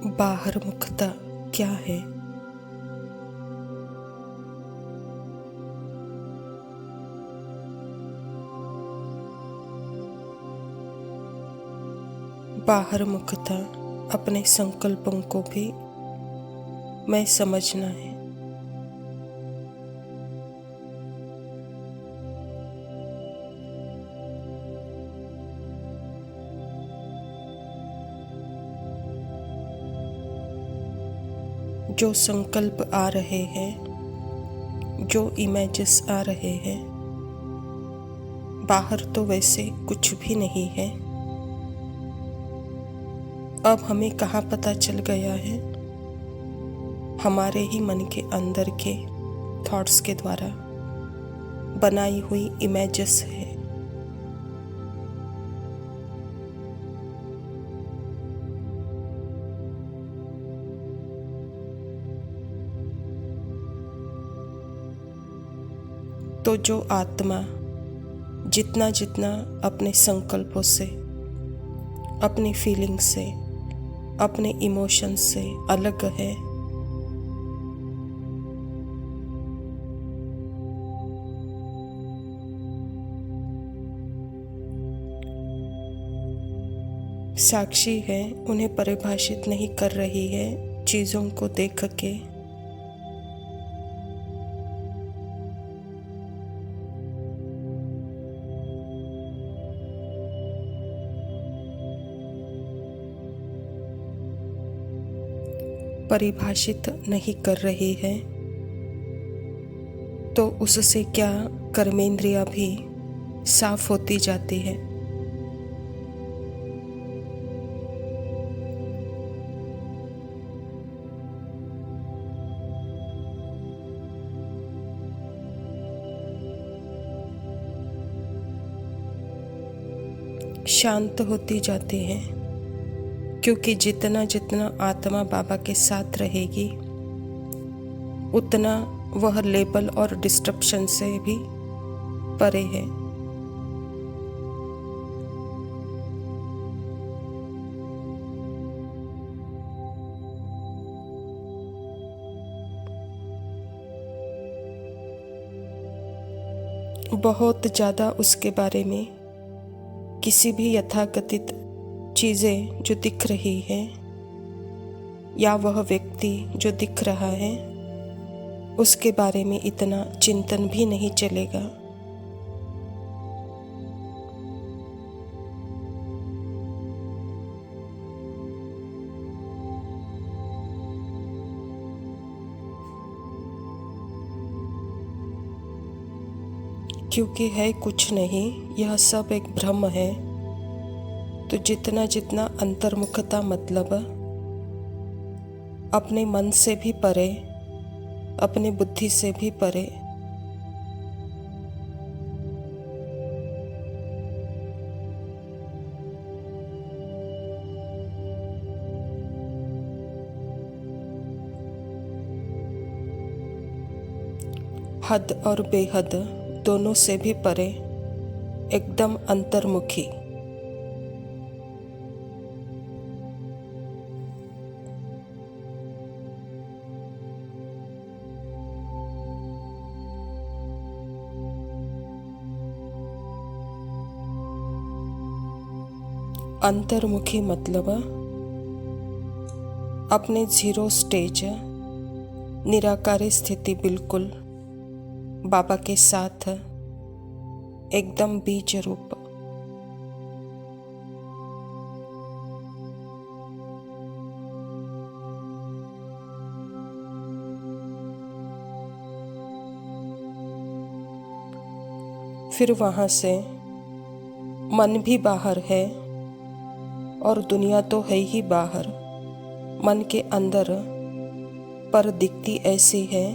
बाहर मुखता क्या है? बाहर मुखता अपने संकल्पों को भी मैं समझना है। जो संकल्प आ रहे हैं, जो इमेजेस आ रहे हैं, बाहर तो वैसे कुछ भी नहीं है। अब हमें कहाँ पता चल गया है? हमारे ही मन के अंदर के थॉट्स के द्वारा बनाई हुई इमेजेस है। तो जो आत्मा जितना जितना अपने संकल्पों से, अपनी फीलिंग्स से, अपने इमोशंस से अलग है, साक्षी है, उन्हें परिभाषित नहीं कर रही है चीज़ों को देख के। परिभाषित नहीं कर रही है तो उससे क्या कर्मेंद्रियां भी साफ होती जाती है। शांत होती जाती है, क्योंकि जितना जितना आत्मा बाबा के साथ रहेगी उतना वह लेबल और डिस्ट्रप्शन से भी परे है। बहुत ज़्यादा उसके बारे में किसी भी यथाकथित चीज़ें जो दिख रही है या वह व्यक्ति जो दिख रहा है उसके बारे में इतना चिंतन भी नहीं चलेगा। क्योंकि है कुछ नहीं, यह सब एक भ्रम है। तो जितना जितना अंतर्मुखता मतलब अपने मन से भी परे, अपने बुद्धि से भी परे, हद और बेहद दोनों से भी परे, एकदम अंतर्मुखी। अंतर्मुखी मतलब अपने जीरो स्टेज, निराकारी स्थिति, बिल्कुल बाबा के साथ एकदम बीज रूप। फिर वहाँ से मन भी बाहर है और दुनिया तो है ही बाहर, मन के अंदर, पर दिखती ऐसी है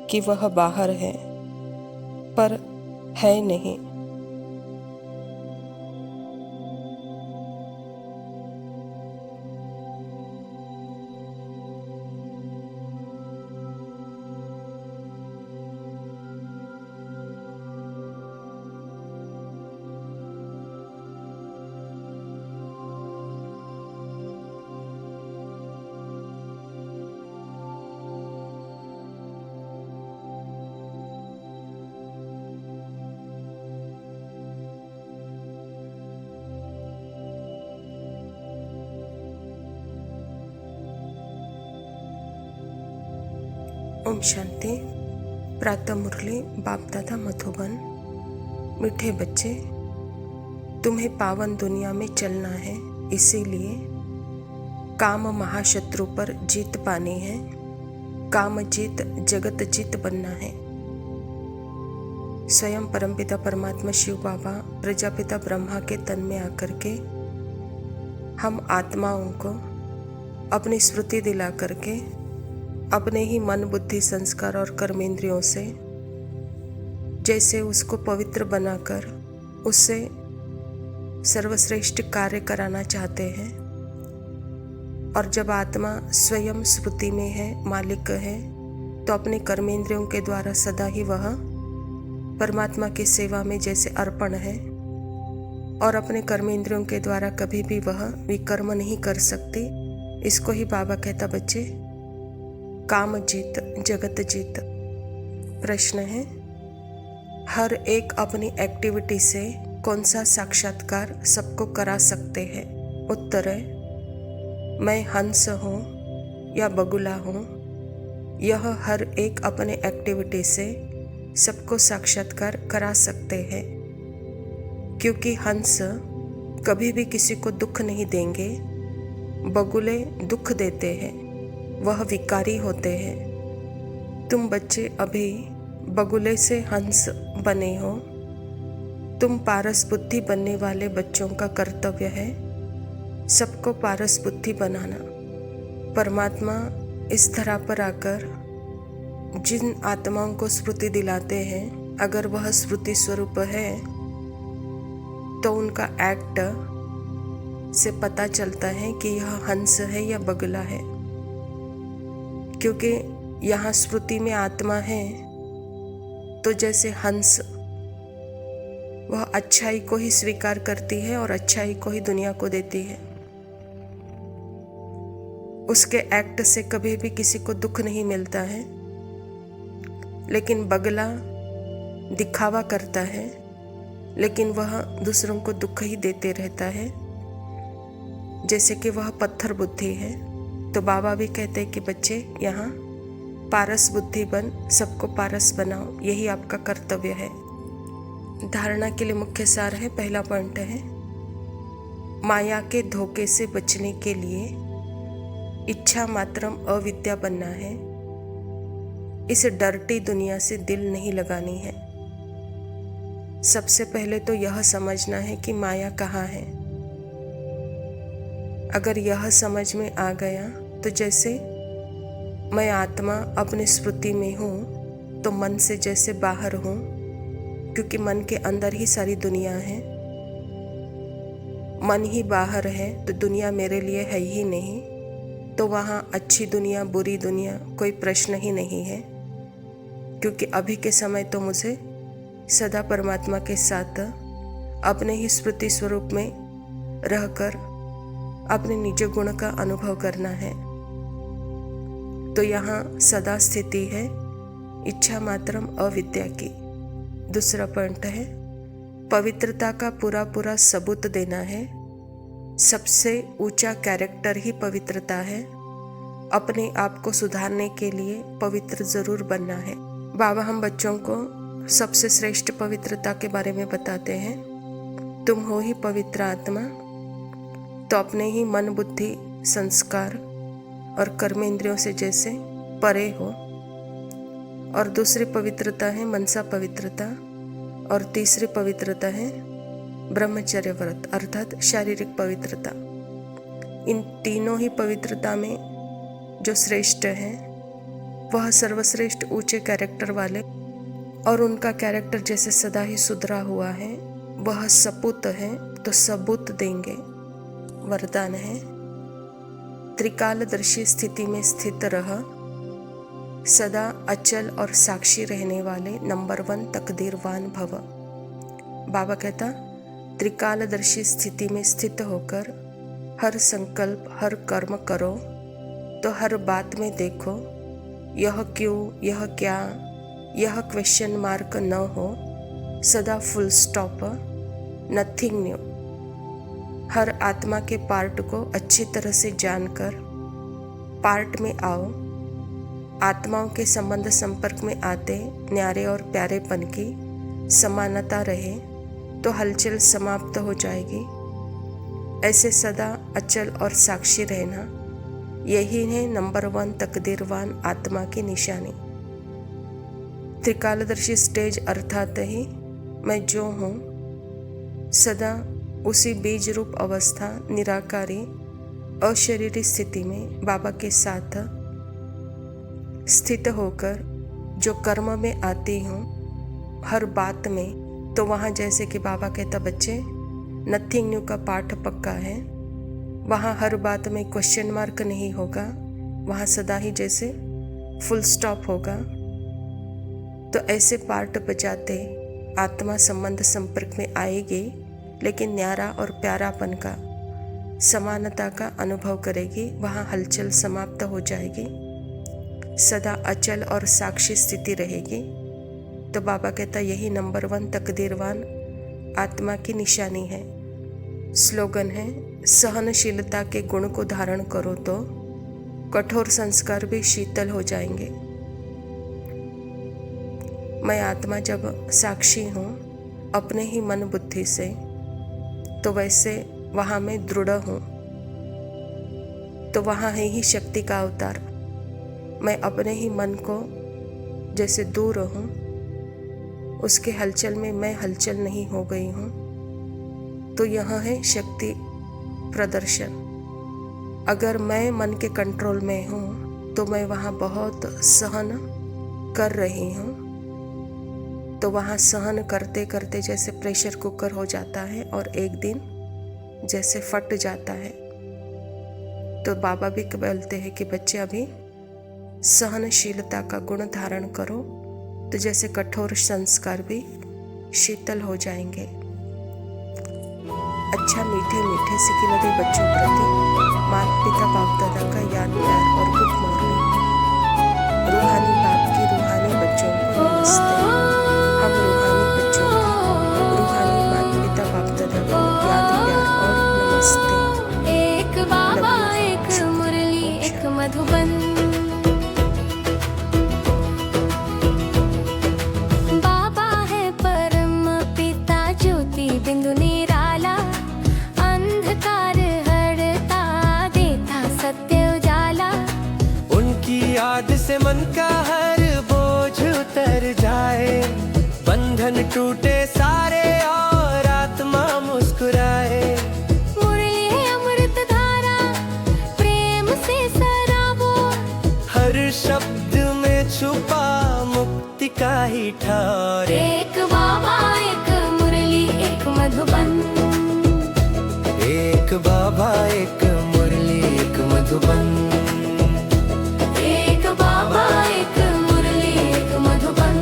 कि वह बाहर है पर है नहीं। ओम शांति। प्रातः मुरली बाप दादा मधुबन। मीठे बच्चे, तुम्हें पावन दुनिया में चलना है, इसीलिए काम महाशत्रु पर जीत पानी है। काम जीत जगत जीत बनना है। स्वयं परमपिता परमात्मा शिव बाबा प्रजापिता ब्रह्मा के तन में आकर के हम आत्माओं को अपनी स्मृति दिला करके अपने ही मन बुद्धि संस्कार और कर्मेंद्रियों से जैसे उसको पवित्र बनाकर उससे सर्वश्रेष्ठ कार्य कराना चाहते हैं। और जब आत्मा स्वयं स्मृति में है, मालिक है, तो अपने कर्मेंद्रियों के द्वारा सदा ही वह परमात्मा की सेवा में जैसे अर्पण है और अपने कर्मेंद्रियों के द्वारा कभी भी वह विकर्म नहीं कर सकती। इसको ही बाबा कहता, बच्चे काम जीत जगत जीत। प्रश्न है, हर एक अपनी एक्टिविटी से कौन सा साक्षात्कार सबको करा सकते हैं? उत्तर है, मैं हंस हूँ या बगुला हूँ, यह हर एक अपने एक्टिविटी से सबको साक्षात्कार करा सकते हैं। क्योंकि हंस कभी भी किसी को दुख नहीं देंगे, बगुले दुख देते हैं, वह विकारी होते हैं। तुम बच्चे अभी बगुले से हंस बने हो। तुम पारस बुद्धि बनने वाले बच्चों का कर्तव्य है सबको पारस बुद्धि बनाना। परमात्मा इस धरा पर आकर जिन आत्माओं को स्मृति दिलाते हैं, अगर वह स्मृति स्वरूप है तो उनका एक्ट से पता चलता है कि यह हंस है या बगुला है। क्योंकि यहाँ स्मृति में आत्मा है, तो जैसे हंस वह अच्छाई को ही स्वीकार करती है और अच्छाई को ही दुनिया को देती है। उसके एक्ट से कभी भी किसी को दुख नहीं मिलता है। लेकिन बगला दिखावा करता है, लेकिन वह दूसरों को दुख ही देते रहता है, जैसे कि वह पत्थर बुद्धि है। तो बाबा भी कहते हैं कि बच्चे यहाँ पारस बुद्धि बन सबको पारस बनाओ, यही आपका कर्तव्य है। धारणा के लिए मुख्य सार है। पहला पॉइंट है, माया के धोखे से बचने के लिए इच्छा मात्रम अविद्या बनना है। इस डर्टी दुनिया से दिल नहीं लगानी है। सबसे पहले तो यह समझना है कि माया कहाँ है। अगर यह समझ में आ गया तो जैसे मैं आत्मा अपनी स्मृति में हूँ तो मन से जैसे बाहर हूँ, क्योंकि मन के अंदर ही सारी दुनिया है। मन ही बाहर है तो दुनिया मेरे लिए है ही नहीं, तो वहाँ अच्छी दुनिया बुरी दुनिया कोई प्रश्न ही नहीं है। क्योंकि अभी के समय तो मुझे सदा परमात्मा के साथ अपने ही स्मृति स्वरूप में रहकर अपने निज गुण का अनुभव करना है। तो यहाँ सदा स्थिति है इच्छा मात्रम अविद्या की। दूसरा पॉइंट है, पवित्रता का पूरा पूरा सबूत देना है। सबसे ऊंचा कैरेक्टर ही पवित्रता है। अपने आप को सुधारने के लिए पवित्र जरूर बनना है। बाबा हम बच्चों को सबसे श्रेष्ठ पवित्रता के बारे में बताते हैं। तुम हो ही पवित्र आत्मा, तो अपने ही मन बुद्धि संस्कार और कर्मेंद्रियों से जैसे परे हो। और दूसरी पवित्रता है मनसा पवित्रता, और तीसरी पवित्रता है ब्रह्मचर्य व्रत अर्थात शारीरिक पवित्रता। इन तीनों ही पवित्रता में जो श्रेष्ठ है वह सर्वश्रेष्ठ ऊंचे कैरेक्टर वाले, और उनका कैरेक्टर जैसे सदा ही सुधरा हुआ है, वह सपूत है तो सबूत देंगे। वरदान है, त्रिकालदर्शी स्थिति में स्थित रह, सदा अचल और साक्षी रहने वाले नंबर 1 तकदीरवान भव। बाबा कहता, त्रिकालदर्शी स्थिति में स्थित होकर हर संकल्प हर कर्म करो, तो हर बात में देखो यह क्यों, यह क्या, यह क्वेश्चन मार्क न हो, सदा फुल स्टॉप, नथिंग न्यू। हर आत्मा के पार्ट को अच्छी तरह से जानकर पार्ट में आओ आत्माओं के संबंध संपर्क में आते न्यारे और प्यारेपन की समानता रहे तो हलचल समाप्त हो जाएगी। ऐसे सदा अचल और साक्षी रहना, यही है नंबर 1 तकदीरवान आत्मा की निशानी। त्रिकालदर्शी स्टेज अर्थात ही मैं जो हूँ सदा उसी बीज रूप अवस्था निराकारी अशरीरी स्थिति में बाबा के साथ स्थित होकर जो कर्म में आती हूँ हर बात में, तो वहाँ जैसे कि बाबा कहता बच्चे नथिंग न्यू का पाठ पक्का है, वहाँ हर बात में क्वेश्चन मार्क नहीं होगा, वहाँ सदा ही जैसे फुल स्टॉप होगा। तो ऐसे पार्ट बजाते आत्मा संबंध संपर्क में आएगी, लेकिन न्यारा और प्यारापन का समानता का अनुभव करेगी, वहाँ हलचल समाप्त हो जाएगी, सदा अचल और साक्षी स्थिति रहेगी। तो बाबा कहता यही नंबर 1 तकदीरवान आत्मा की निशानी है। स्लोगन है सहनशीलता के गुण को धारण करो तो कठोर संस्कार भी शीतल हो जाएंगे। मैं आत्मा जब साक्षी हूँ अपने ही मन बुद्धि से, तो वैसे वहाँ मैं दृढ़ हूँ, तो वहाँ है ही शक्ति का अवतार। मैं अपने ही मन को जैसे दूर हूँ, उसके हलचल में मैं हलचल नहीं हो गई हूँ, तो यह है शक्ति प्रदर्शन। अगर मैं मन के कंट्रोल में हूँ तो मैं वहाँ बहुत सहन कर रही हूँ, तो वहाँ सहन करते करते जैसे प्रेशर कुकर हो जाता है और एक दिन जैसे फट जाता है। तो बाबा भी बोलते हैं कि बच्चे अभी सहनशीलता का गुण धारण करो, तो जैसे कठोर संस्कार भी शीतल हो जाएंगे। अच्छा मीठे मीठे सिकिलते बच्चों प्रति माता पिता बाप दादा का याद प्यार और गुड मॉर्निंग। रूहानी बाप की रूहानी बच्चों को नमस्ते। हम रूहानी बच्चों की रूहानी माता पिता बाप दादा को याद प्यार और नमस्ते। एक बाबा एक मुरली एक मधुबन, बाबा है परम पिता ज्योति बिंदु निराला, अंधकार हरता देता सत्य उजाला। उनकी याद से मन का हर बोझ उतर जाए, बंधन टूटे सारे और आत्मा मुस्कुराए। मुरली है अमृत धारा प्रेम से सराबो, हर शब्द में छुपा मुक्ति का ही ठहर। एक बाबा एक मुरली एक मधुबन, एक बाबा एक मुरली एक मधुबन, एक बाबा एक मुरली एक मधुबन।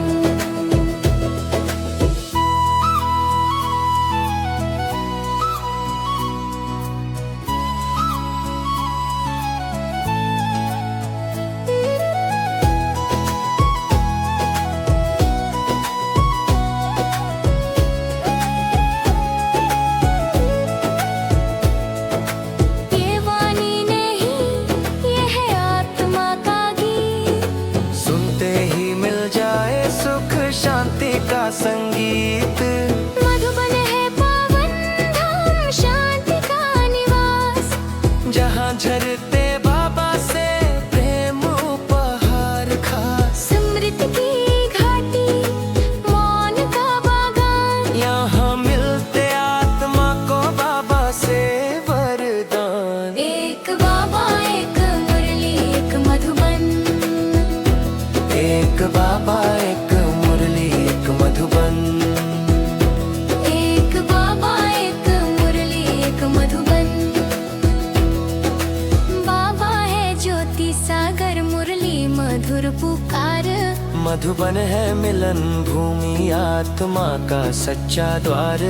ये वाणी नहीं ये है आत्मा का गीत, सुनते ही मिल जाए सुख शांति का संगीत। मधुबन है पावन धाम शांति का निवास, जहाँ झरते बाबा से प्रेम उपहार खास। समृद्धि की घाटी मौन का बागान, यहाँ मिलते आत्मा को बाबा से वरदान। एक बाबा एक मुरली एक मधुबन, एक बाबा एक मुरली एक मधुबन, एक बाबा एक मुरली एक मधुबन। बाबा है ज्योति सागर मुरली मधुर पुकार, मधुबन है मिलन भूमि आत्मा का सच्चा द्वार।